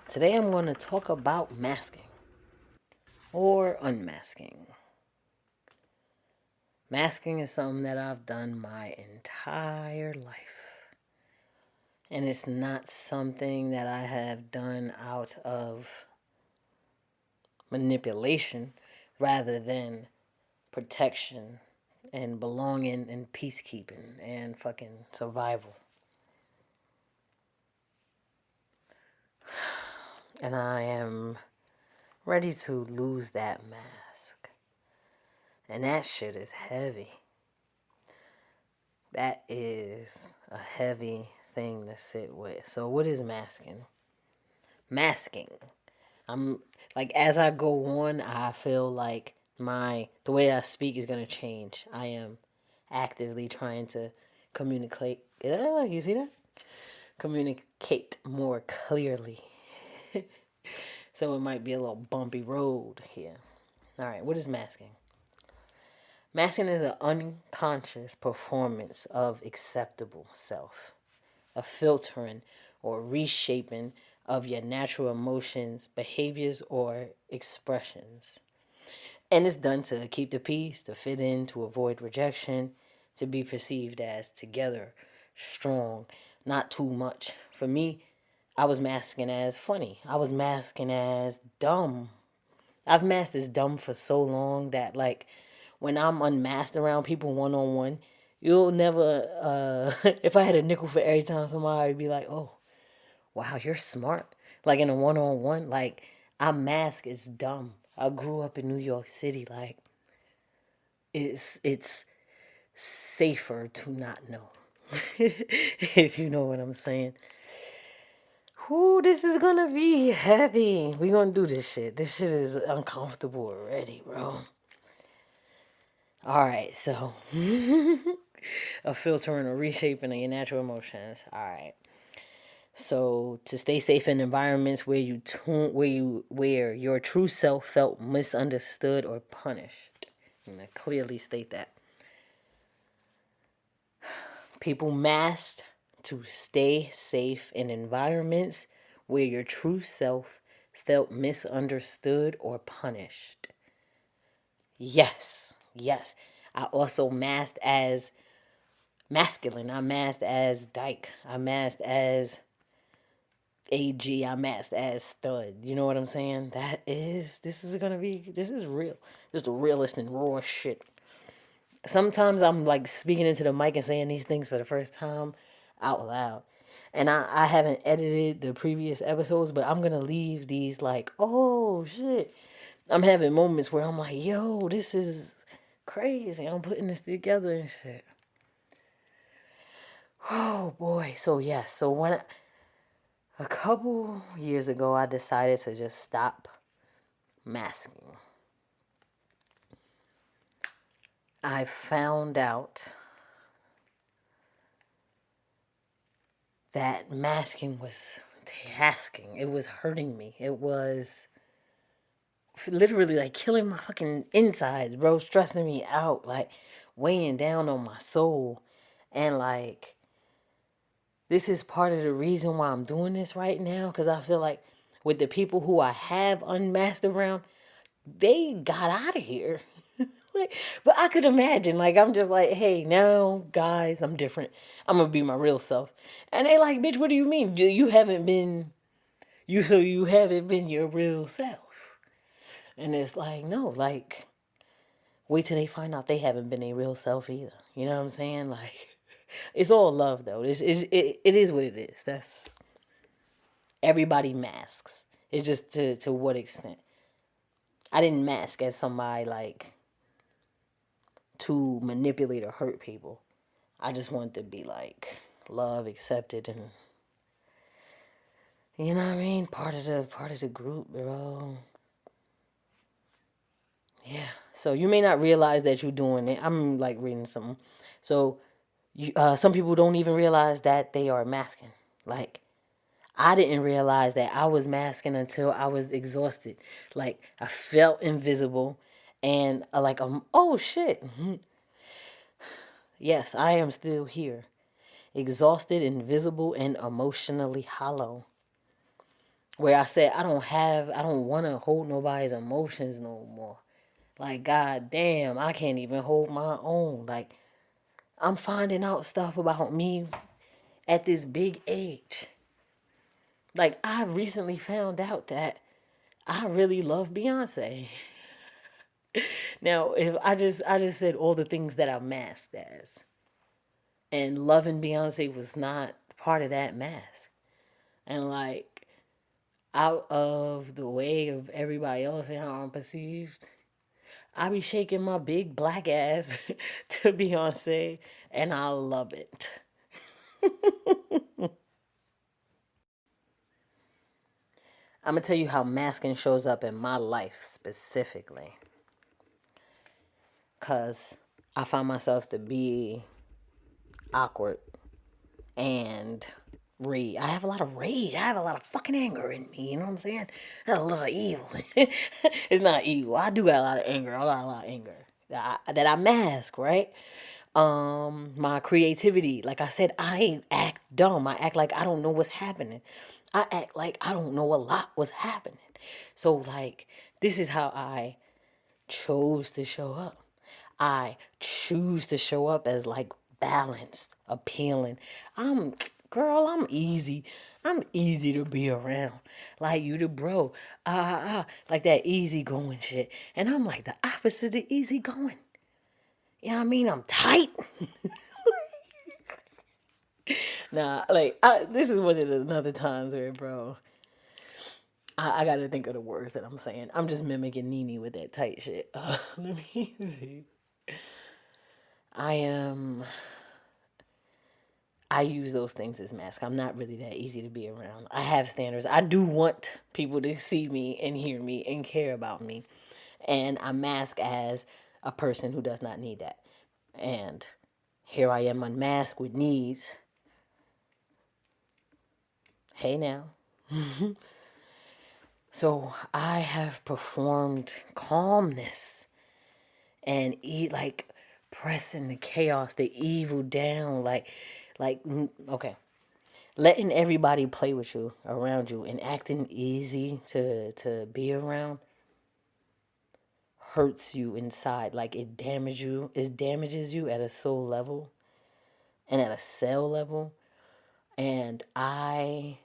Today I'm going to talk about masking or unmasking. Masking is something that I've done my entire life. And it's not something that I have done out of manipulation rather than protection and belonging and peacekeeping and fucking survival. And I am ready to lose that mask. And that shit is heavy. That is a heavy thing to sit with. So what is masking? Masking. I'm like as I go on, I feel like the way I speak is gonna change. I am actively trying to communicate. You see that? Communicate more clearly. So it might be a little bumpy road here. All right, what is masking? Masking is an unconscious performance of acceptable self, a filtering or reshaping of your natural emotions, behaviors, or expressions. And it's done to keep the peace, to fit in, to avoid rejection, to be perceived as together, strong, not too much. For me, I was masking as funny. I was masking as dumb. I've masked as dumb for so long that like when I'm unmasked around people one on one, you'll never if I had a nickel for every time somebody would be like, "Oh, wow, you're smart." Like in a one on one, like I mask is dumb. I grew up in New York City, like it's safer to not know. If you know what I'm saying. Whoo, this is gonna be heavy. We gonna do this shit. This shit is uncomfortable already, bro. All right, so a filtering or reshaping of your natural emotions. All right. So to stay safe in environments where your true self felt misunderstood or punished. I'm gonna clearly state that. People masked to stay safe in environments where your true self felt misunderstood or punished. Yes, yes. I also masked as masculine. I masked as dyke. I masked as AG. I masked as stud. You know what I'm saying? This is real. This is the realest and raw shit. Sometimes I'm like speaking into the mic and saying these things for the first time out loud. And I haven't edited the previous episodes, but I'm going to leave these like, oh shit. I'm having moments where I'm like, yo, this is crazy. I'm putting this together and shit. Oh boy. So yes. So a couple years ago, I decided to just stop masking. I found out that masking was tasking. It was hurting me. It was literally like killing my fucking insides, bro, stressing me out, like weighing down on my soul. And like, this is part of the reason why I'm doing this right now, because I feel like with the people who I have unmasked around, they got out of here. Like, but I could imagine, like, I'm just like, hey, now, guys, I'm different. I'm gonna be my real self. And they like, bitch, what do you mean? You haven't been your real self. And it's like, no, like, wait till they find out they haven't been their real self either. You know what I'm saying? Like, it's all love though. It is what it is. That's everybody masks. It's just to what extent. I didn't mask as somebody like to manipulate or hurt people. I just want to be like love, accepted, and you know what I mean, part of the group, bro. Yeah. So you may not realize that you're doing it. I'm like reading something. So some people don't even realize that they are masking. Like I didn't realize that I was masking until I was exhausted. Like I felt invisible, and oh shit. Yes, I am still here, exhausted, invisible, and emotionally hollow. where I said I don't want to hold nobody's emotions no more. Like, god damn, I can't even hold my own. Like, I'm finding out stuff about me at this big age. Like, I recently found out that I really love Beyonce. Now, if I just said all the things that I masked as, and loving Beyonce was not part of that mask. And like, out of the way of everybody else and how I'm perceived, I be shaking my big black ass to Beyonce, and I love it. I'm gonna tell you how masking shows up in my life specifically, cause I find myself to be awkward and rage. I have a lot of rage. I have a lot of fucking anger in me. You know what I'm saying? I have a lot of evil. It's not evil. I do got a lot of anger. I got a lot of anger that I mask, right? My creativity. Like I said, I act dumb. I act like I don't know what's happening. I act like I don't know a lot was happening. So like, this is how I chose to show up. I choose to show up as like balanced, appealing. I'm girl, I'm easy. I'm easy to be around. Like you the bro. Like that easy going shit. And I'm like the opposite of easy going. You know what I mean? I'm tight. Nah, like this is one of the another times where, bro, I gotta think of the words that I'm saying. I'm just mimicking Nene with that tight shit. Let me see. I am. I use those things as masks. I'm not really that easy to be around. I have standards. I do want people to see me and hear me and care about me. And I mask as a person who does not need that. And here I am unmasked with needs. Hey now. So I have performed calmness and eat like pressing the chaos, the evil down, okay, letting everybody play with you around you and acting easy to be around hurts you inside. Like it damages you at a soul level and at a cell level. And I,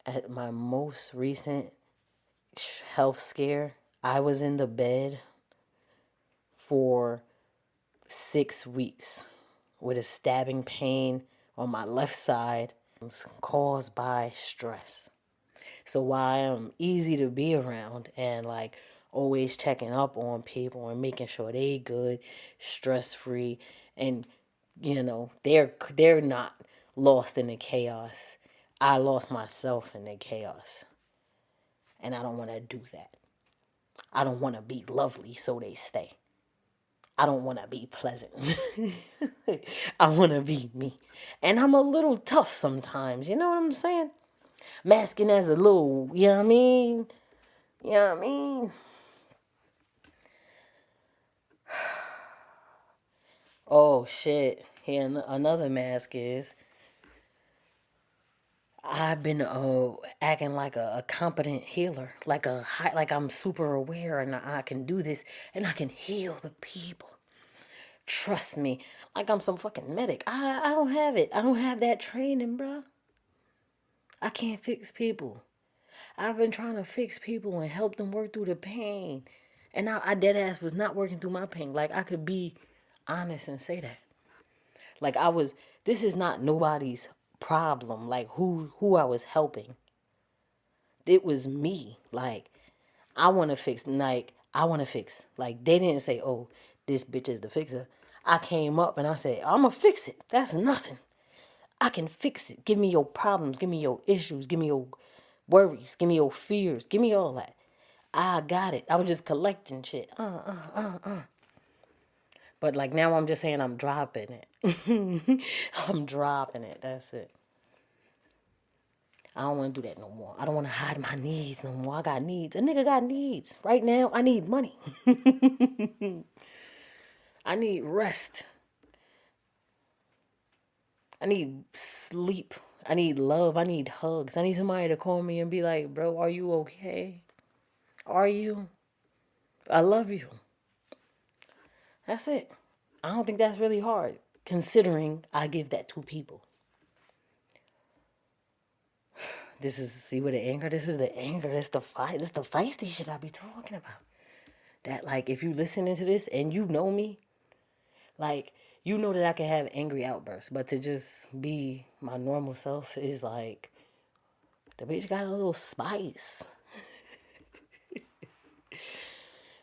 at my most recent health scare, I was in the bed for 6 weeks with a stabbing pain on my left side caused by stress. So while I'm easy to be around and like always checking up on people and making sure they good, stress free, and they're not lost in the chaos. I lost myself in the chaos, and I don't want to do that. I don't want to be lovely, so they stay. I don't want to be pleasant. I want to be me. And I'm a little tough sometimes, you know what I'm saying? Masking as a little, you know what I mean? You know what I mean? Oh shit. Here another mask is I've been acting like a competent healer, like I'm super aware and I can do this and I can heal the people. Trust me, like I'm some fucking medic. I don't have it. I don't have that training, bro. I can't fix people. I've been trying to fix people and help them work through the pain. And I dead ass was not working through my pain. Like I could be honest and say that. Like this is not nobody's problem. Like who I was helping. It was me. Like I want to fix. Like they didn't say, "Oh, this bitch is the fixer." I came up and I said, "I'm gonna fix it. That's nothing. I can fix it. Give me your problems. Give me your issues. Give me your worries. Give me your fears. Give me all that. I got it. I was just collecting shit. But like now I'm just saying I'm dropping it. I'm dropping it. That's it. I don't want to do that no more. I don't want to hide my needs no more. I got needs. A nigga got needs. Right now, I need money. I need rest. I need sleep. I need love. I need hugs. I need somebody to call me and be like, bro, are you okay? Are you? I love you. That's it. I don't think that's really hard, considering I give that to people. This is, see where the anger, this is the anger, this the fight, this the feisty shit I be talking about. That, like, if you listening to this and you know me, like, you know that I can have angry outbursts, but to just be my normal self is like, the bitch got a little spice.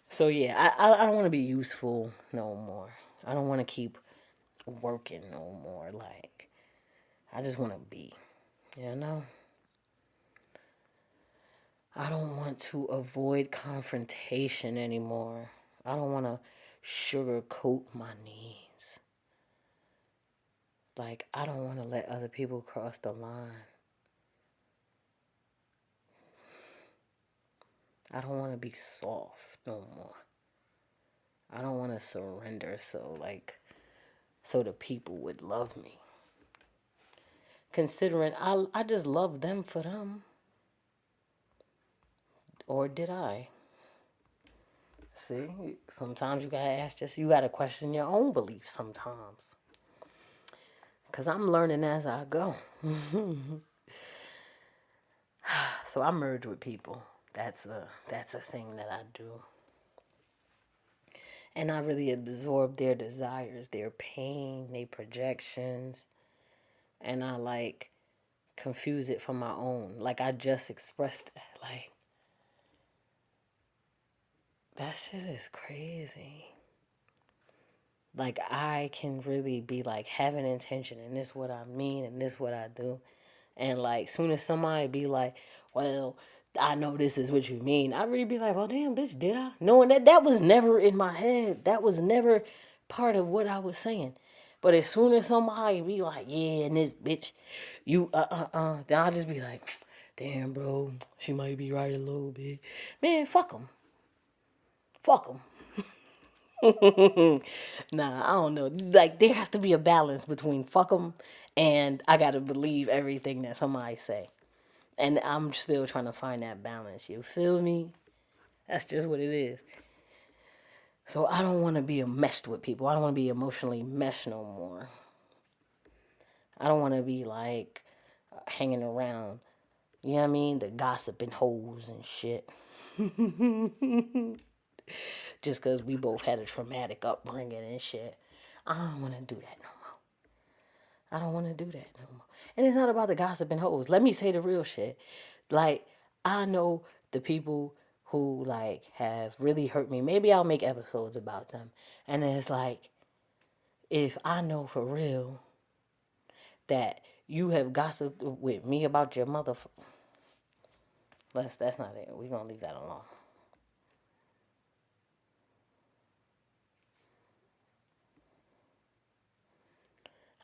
So yeah, I don't want to be useful no more. I don't want to keep working no more. Like, I just want to be, you know? I don't want to avoid confrontation anymore. I don't want to sugarcoat my needs. Like, I don't want to let other people cross the line. I don't want to be soft no more. I don't want to surrender so the people would love me. Considering I just love them for them. Or did I? See, sometimes you gotta ask you gotta question your own beliefs sometimes. Cause I'm learning as I go. So I merge with people. That's a thing that I do. And I really absorb their desires, their pain, their projections. And I like confuse it for my own. Like I just expressed that. Like that shit is crazy. Like I can really be like have an intention and this what I mean and this what I do. And like soon as somebody be like, well, I know this is what you mean, I really be like, well damn bitch, did I? Knowing that was never in my head. That was never part of what I was saying. But as soon as somebody be like, yeah, and this bitch, you then I'll just be like, damn bro, she might be right a little bit. Man, fuck them. Fuck them. Nah, I don't know. Like there has to be a balance between fuck them and I gotta believe everything that somebody say. And I'm still trying to find that balance. You feel me? That's just what it is. So I don't want to be meshed with people. I don't want to be emotionally meshed no more. I don't want to be like hanging around. You know what I mean? The gossiping hoes and shit. Just because we both had a traumatic upbringing and shit. I don't want to do that no more. I don't want to do that no more. And it's not about the gossiping hoes. Let me say the real shit. Like, I know the people who, like, have really hurt me. Maybe I'll make episodes about them. And it's like, if I know for real that you have gossiped with me about your mother, that's not it. We're going to leave that alone.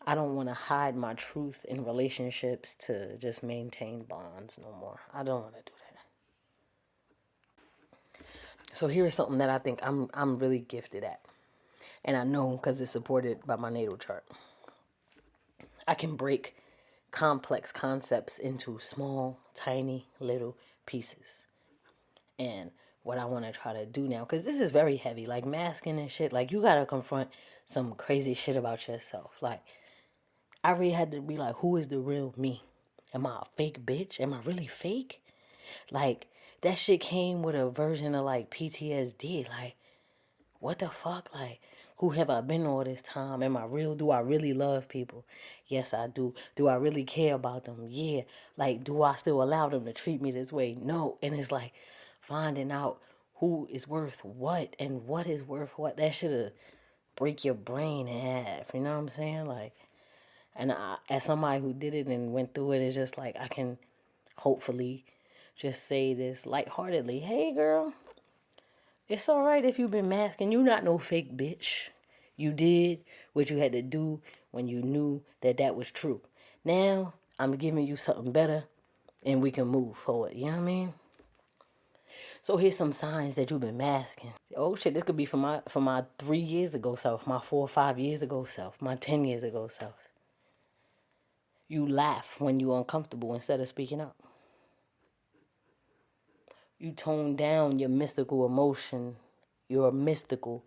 I don't want to hide my truth in relationships to just maintain bonds no more. I don't want to do that. So here's something that I think I'm really gifted at. And I know because it's supported by my natal chart. I can break complex concepts into small, tiny, little pieces. And what I want to try to do now, because this is very heavy, like masking and shit, like you got to confront some crazy shit about yourself. Like, I really had to be like, who is the real me? Am I a fake bitch? Am I really fake? Like, that shit came with a version of like PTSD. Like, what the fuck? Like, who have I been all this time? Am I real? Do I really love people? Yes, I do. Do I really care about them? Yeah. Like, do I still allow them to treat me this way? No. And it's like finding out who is worth what and what is worth what. That should break your brain in half. You know what I'm saying? Like, and as somebody who did it and went through it, it's just like I can hopefully just say this lightheartedly. Hey, girl, it's all right if you've been masking. You not no fake bitch. You did what you had to do when you knew that that was true. Now I'm giving you something better, and we can move forward. You know what I mean? So here's some signs that you've been masking. Oh shit, this could be for my 3 years ago self, my 4 or 5 years ago self, my 10 years ago self. You laugh when you're uncomfortable instead of speaking up. You tone down your mystical emotion, your mystical,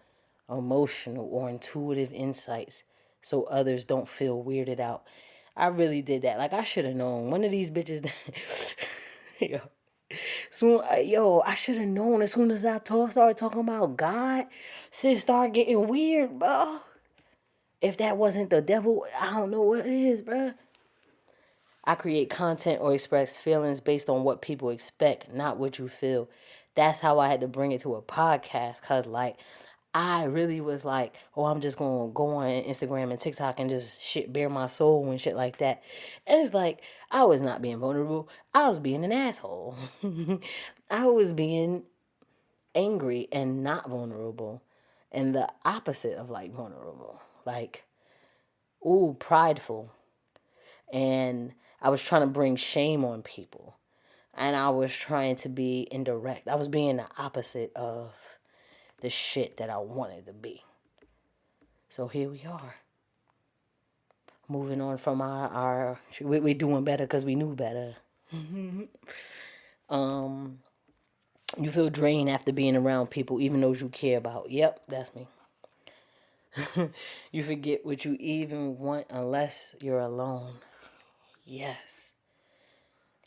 emotional, or intuitive insights so others don't feel weirded out. I really did that. Like, I should have known. One of these bitches, yo, I should have known as soon as I started talking about God, shit started getting weird, bro. If that wasn't the devil, I don't know what it is, bro. I create content or express feelings based on what people expect, not what you feel. That's how I had to bring it to a podcast. Cause like, I really was like, oh, I'm just gonna go on Instagram and TikTok and just shit bare my soul and shit like that. And it's like, I was not being vulnerable. I was being an asshole. I was being angry and not vulnerable. And the opposite of like vulnerable. Like, ooh, prideful. And I was trying to bring shame on people. And I was trying to be indirect. I was being the opposite of the shit that I wanted to be. So here we are. Moving on from we're doing better because we knew better. You feel drained after being around people, even those you care about. Yep, that's me. You forget what you even want unless you're alone. Yes.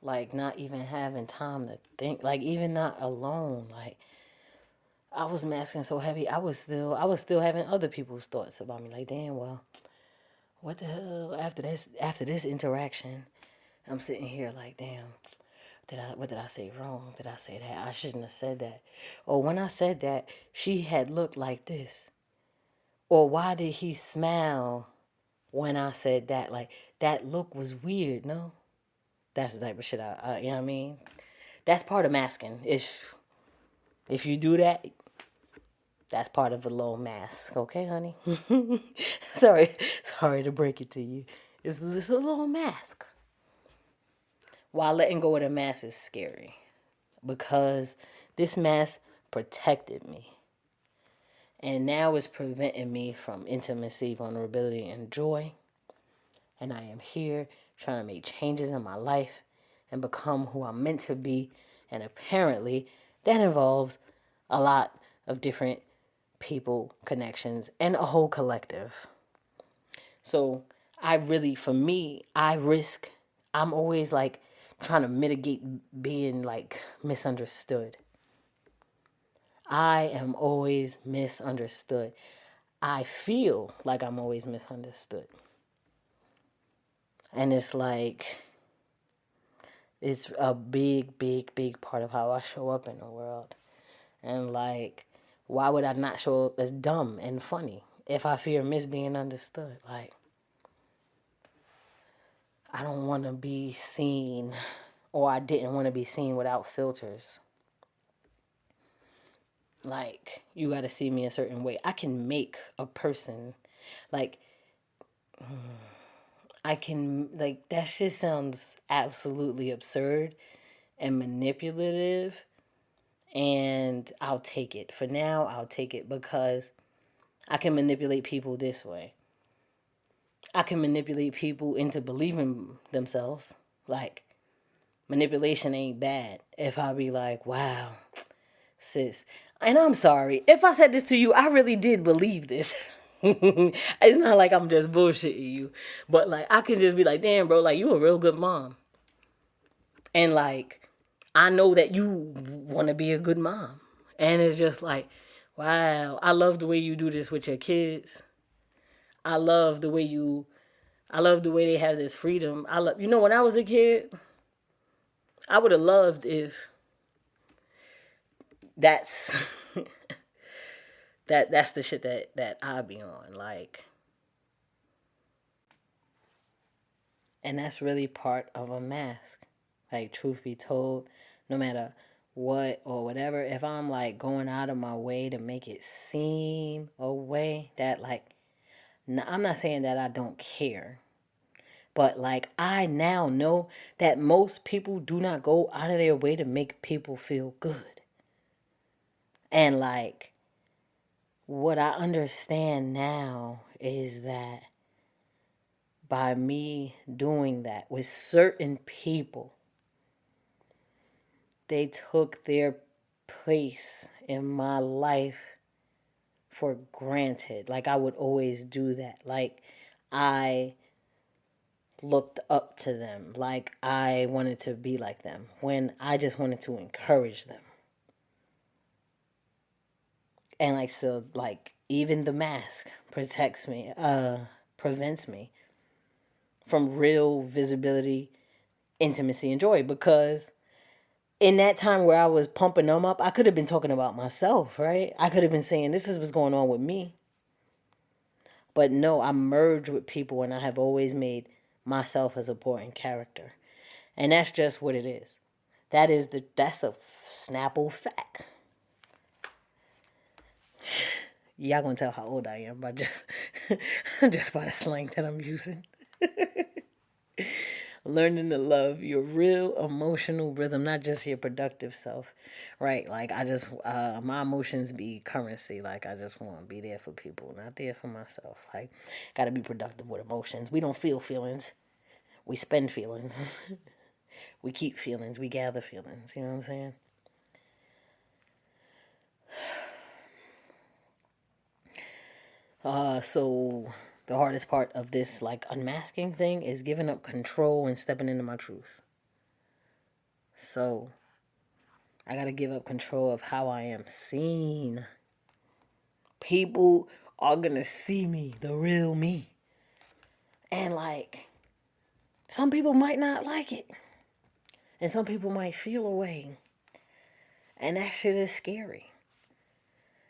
Like, not even having time to think. Like, even not alone. Like, I was masking so heavy. I was still having other people's thoughts about me. Like, damn, well, what the hell? After this interaction, I'm sitting here like, damn, what did I say wrong? Did I say that? I shouldn't have said that. Or when I said that, she had looked like this. Or why did he smile when I said that? Like, that look was weird, no? That's the type of shit you know what I mean? That's part of masking. If you do that, that's part of a little mask, okay, honey? Sorry to break it to you. It's just a little mask. While letting go of the mask is scary, because this mask protected me, and now it's preventing me from intimacy, vulnerability, and joy. And I am here trying to make changes in my life and become who I'm meant to be. And apparently, that involves a lot of different people, connections, and a whole collective. So for me, I'm always like trying to mitigate being like misunderstood. I am always misunderstood. I feel like I'm always misunderstood. And it's like, it's a big, big, big part of how I show up in the world. And like, why would I not show up as dumb and funny if I fear being understood? Like, I don't want to be seen, or I didn't want to be seen without filters. Like, you got to see me a certain way. I can make a person, like, that shit sounds absolutely absurd and manipulative. And I'll take it. For now, I'll take it because I can manipulate people this way. I can manipulate people into believing themselves. Like, manipulation ain't bad. If I be like, wow, sis. And I'm sorry. If I said this to you, I really did believe this. It's not like I'm just bullshitting you. But like, I can just be like, damn, bro, like, you a real good mom. And like, I know that you want to be a good mom. And it's just like, wow, I love the way you do this with your kids. I love the way they have this freedom. When I was a kid, I would have loved if that's that's the shit that I be on, like. And that's really part of a mask. Like, truth be told, no matter what or whatever, if I'm like going out of my way to make it seem a way that like, I'm not saying that I don't care, but like, I now know that most people do not go out of their way to make people feel good. And like, what I understand now is that by me doing that with certain people, they took their place in my life for granted. Like I would always do that. Like I looked up to them. Like I wanted to be like them when I just wanted to encourage them. And like so like even the mask protects me, prevents me from real visibility, intimacy, and joy because in that time where I was pumping them up, I could have been talking about myself, right? I could have been saying, this is what's going on with me. But no, I merge with people and I have always made myself a supporting character. And that's just what it is. That's a Snapple fact. Y'all gonna tell how old I am by just just by the slang that I'm using. Learning to love your real emotional rhythm, not just your productive self, right? Like I just, my emotions be currency. Like I just want to be there for people, not there for myself. Like, gotta be productive with emotions. We don't feel feelings, we spend feelings. We keep feelings, we gather feelings. You know what I'm saying? So the hardest part of this like unmasking thing is giving up control and stepping into my truth. So I gotta give up control of how I am seen. People are gonna see me, the real me. And like, some people might not like it. And some people might feel away. And that shit is scary.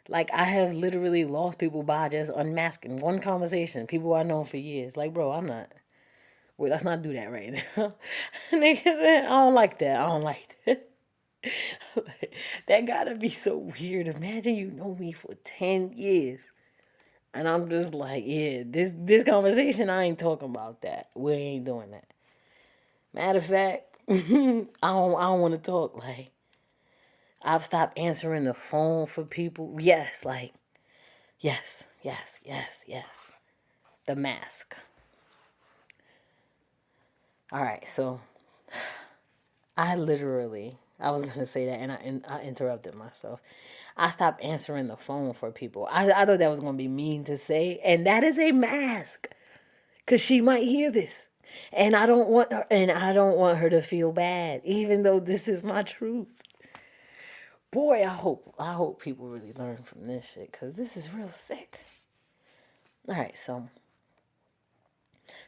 Like, I have literally lost people by just unmasking one conversation. People I know for years. Like, bro, I'm not. Wait, let's not do that right now. Niggas said, I don't like that. I don't like that. That gotta be so weird. Imagine you know me for 10 years. And I'm just like, yeah, this conversation, I ain't talking about that. We ain't doing that. Matter of fact, I don't want to talk. Like, I've stopped answering the phone for people. Yes, like, yes, yes, yes, yes. The mask. All right, so I was gonna say that, and I interrupted myself. I stopped answering the phone for people. I thought that was gonna be mean to say, and that is a mask, cause she might hear this, and I don't want her to feel bad, even though this is my truth. Boy, I hope people really learn from this shit, cause this is real sick. All right, so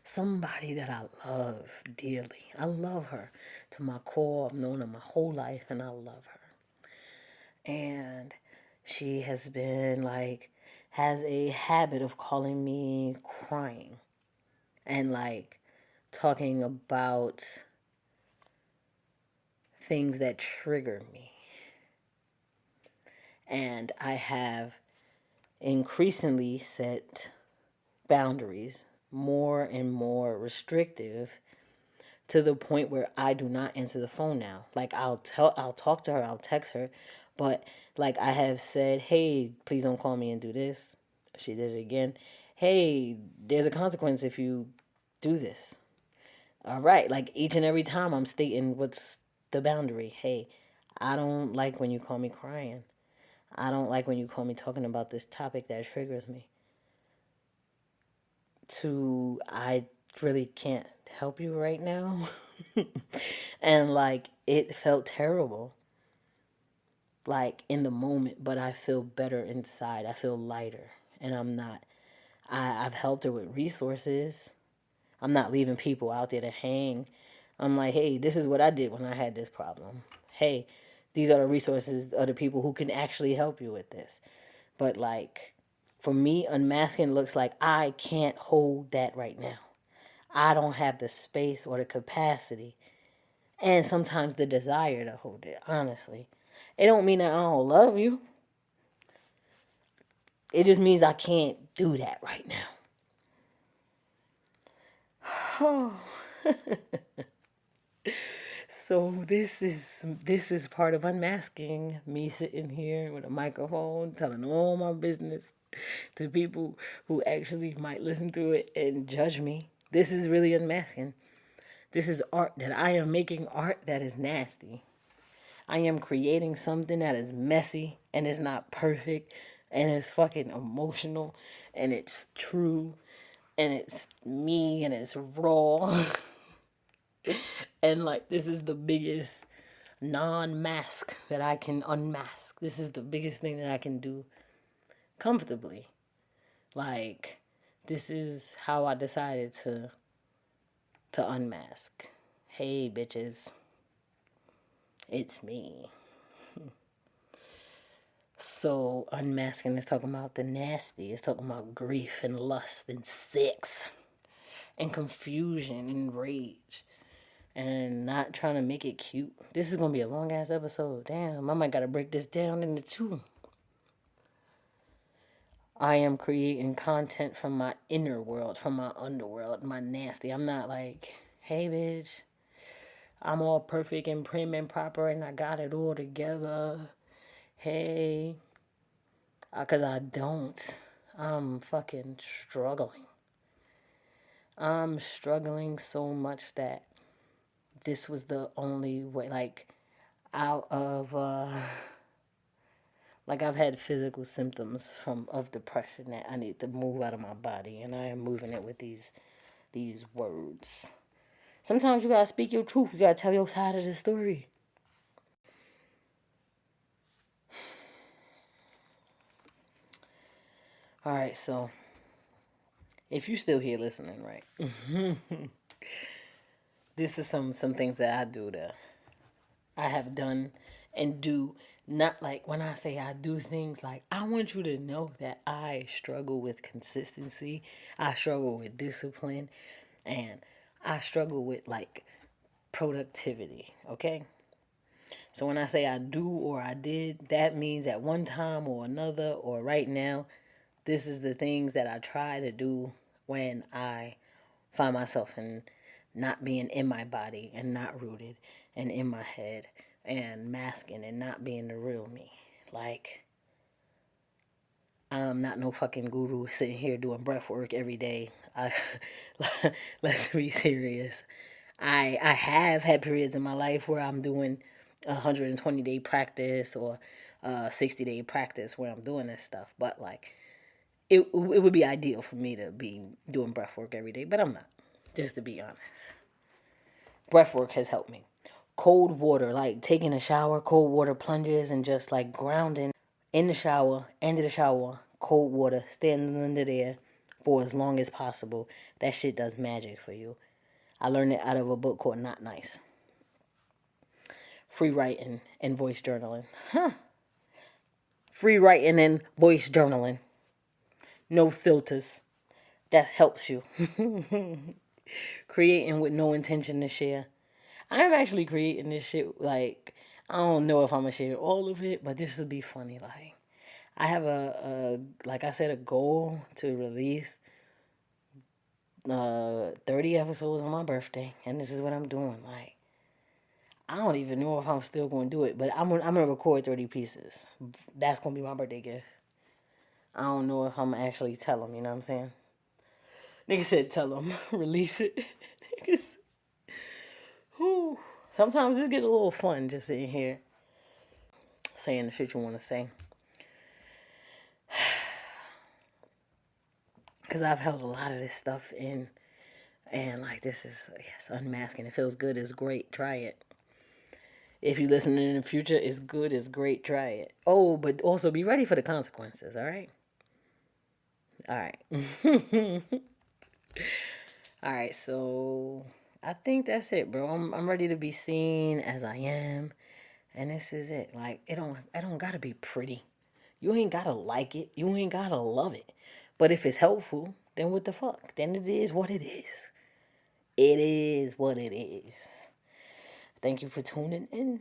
somebody that I love dearly. I love her to my core. I've known her my whole life and I love her. And she has been like, has a habit of calling me crying and like talking about things that trigger me. And I have increasingly set boundaries, more and more restrictive, to the point where I do not answer the phone now. Like I'll talk to her, I'll text her, but like I have said, hey, please don't call me and do this. She did it again. Hey, there's a consequence if you do this. All right, like each and every time I'm stating what's the boundary. Hey, I don't like when you call me crying. I don't like when you call me talking about this topic that triggers me. To I really can't help you right now. And like it felt terrible like in the moment, but I feel better inside. I feel lighter. And I'm not I've helped her with resources. I'm not leaving people out there to hang. I'm like, hey, this is what I did when I had this problem. Hey, these are the resources of the people who can actually help you with this. But like for me, unmasking looks like I can't hold that right now. I don't have the space or the capacity and sometimes the desire to hold it, honestly. It don't mean that I don't love you. It just means I can't do that right now. So this is part of unmasking, me sitting here with a microphone telling all my business to people who actually might listen to it and judge me. This is really unmasking. This is art that I am making art that is nasty. I am creating something that is messy and is not perfect and it's fucking emotional and it's true and it's me and it's raw. And like, this is the biggest non mask that I can unmask. This is the biggest thing that I can do comfortably. Like, this is how I decided to unmask. Hey bitches, it's me. So unmasking is talking about the nasty. It's talking about grief and lust and sex and confusion and rage and not trying to make it cute. This is gonna be a long ass episode. Damn, I might gotta break this down into two. I am creating content from my inner world, from my underworld, my nasty. I'm not like, hey bitch, I'm all perfect and prim and proper and I got it all together. Hey, because I don't. I'm fucking struggling. I'm struggling so much that this was the only way, like, out of, like, I've had physical symptoms of depression that I need to move out of my body, and I am moving it with these words. Sometimes you gotta speak your truth. You gotta tell your side of the story. All right, so if you're still here listening, right, this is some things that I do that I have done and do. Not like when I say I do things, like I want you to know that I struggle with consistency, I struggle with discipline, and I struggle with like productivity. Okay, so when I say I do or I did, that means at one time or another or right now, this is the things that I try to do when I find myself in not being in my body and not rooted and in my head and masking and not being the real me. Like, I'm not no fucking guru sitting here doing breath work every day. Let's be serious. I have had periods in my life where I'm doing 120-day practice or 60-day practice where I'm doing this stuff. But like, it would be ideal for me to be doing breath work every day, but I'm not. Just to be honest, breath work has helped me. Cold water, like taking a shower, cold water plunges, and just like grounding in the shower, end of the shower, cold water, standing under there for as long as possible. That shit does magic for you. I learned it out of a book called Not Nice. Free writing and voice journaling. Free writing and voice journaling. No filters. That helps you. Creating with no intention to share. I'm actually creating this shit, like, I don't know if I'm gonna share all of it, but this will be funny. Like, I have like I said, a goal to release 30 episodes on my birthday, and this is what I'm doing. Like, I don't even know if I'm still gonna do it, but I'm gonna record 30 pieces. That's gonna be my birthday gift. I don't know if I'm actually tell them, you know what I'm saying? Nigga said tell them, release it. Niggas, whew. Sometimes it gets a little fun just sitting here saying the shit you want to say. Because I've held a lot of this stuff in. And like, this is, yes, unmasking. It feels good. It's great. Try it. If you listen in the future, it's good. It's great. Try it. Oh, but also be ready for the consequences. All right. All right. All right. So I think that's it, bro. I'm ready to be seen as I am. And this is it. Like, it don't gotta be pretty. You ain't gotta like it. You ain't gotta love it. But if it's helpful, then what the fuck? Then it is what it is. It is what it is. Thank you for tuning in.